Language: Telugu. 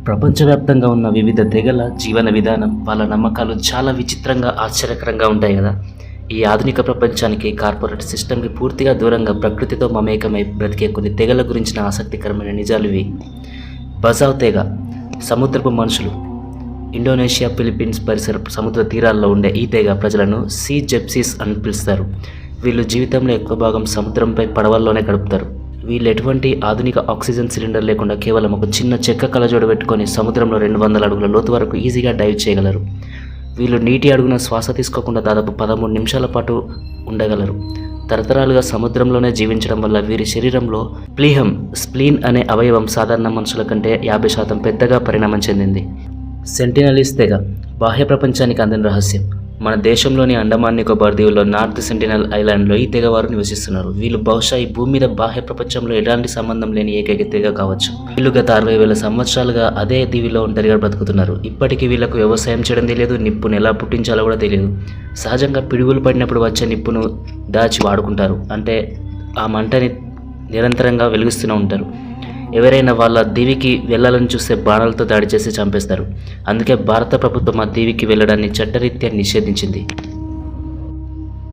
ప్రపంచవ్యాప్తంగా ఉన్న వివిధ తెగల జీవన విధానం, వాళ్ళ నమ్మకాలు చాలా విచిత్రంగా, ఆశ్చర్యకరంగా ఉంటాయి కదా. ఈ ఆధునిక ప్రపంచానికి, కార్పొరేట్ సిస్టమ్కి పూర్తిగా దూరంగా ప్రకృతితో మమేకమై బ్రతికే కొన్ని తెగల గురించిన ఆసక్తికరమైన నిజాలు ఇవి. బజావ్ తెగ సముద్రపు మనుషులు. ఇండోనేషియా, ఫిలిప్పీన్స్ పరిసర సముద్ర తీరాల్లో ఉండే ఈ తెగ ప్రజలను సీ జెప్సీస్ అని పిలుస్తారు. వీళ్ళు జీవితంలో ఎక్కువ భాగం సముద్రంపై పడవల్లోనే గడుపుతారు. వీళ్ళు ఎటువంటి ఆధునిక ఆక్సిజన్ సిలిండర్ లేకుండా కేవలం ఒక చిన్న చెక్క కలజోడు పెట్టుకొని సముద్రంలో 200 అడుగుల లోతు వరకు ఈజీగా డైవ్ చేయగలరు. వీళ్ళు నీటి అడుగున శ్వాస తీసుకోకుండా దాదాపు 13 నిమిషాల పాటు ఉండగలరు. తరతరాలుగా సముద్రంలోనే జీవించడం వల్ల వీరి శరీరంలో స్ప్లీన్ అనే అవయవం సాధారణ మనుషుల కంటే 50% పెద్దగా పరిణామం చెందింది. సెంటినలీస్ తెగ బాహ్య ప్రపంచానికి అందిన రహస్యం. మన దేశంలోని అండమాన్ నికోబార్ దీవుల్లో నార్త్ సెంటినల్ ఐలాండ్లో ఈ తెగవారు నివసిస్తున్నారు. వీళ్ళు బహుశా ఈ భూమి మీద బాహ్య ప్రపంచంలో ఎలాంటి సంబంధం లేని ఏకైక తెగ కావచ్చు. వీళ్ళు గత 60,000 సంవత్సరాలుగా అదే దీవిలో ఒంటరిగా బ్రతుకుతున్నారు. ఇప్పటికీ వీళ్ళకు వ్యవసాయం చేయడం తెలియదు, నిప్పును ఎలా పుట్టించాలో కూడా తెలియదు. సహజంగా పిడుగులు పడినప్పుడు వచ్చే నిప్పును దాచి వాడుకుంటారు. అంటే ఆ మంటని నిరంతరంగా వెలిగిస్తూనే ఉంటారు. ఎవరైనా వాళ్ళ దీవికి వెళ్ళాలని చూస్తే బాణాలతో దాడి చేసి చంపేస్తారు. అందుకే భారత ప్రభుత్వం ఆ దీవికి వెళ్ళడాన్ని చట్టరీత్యా నిషేధించింది.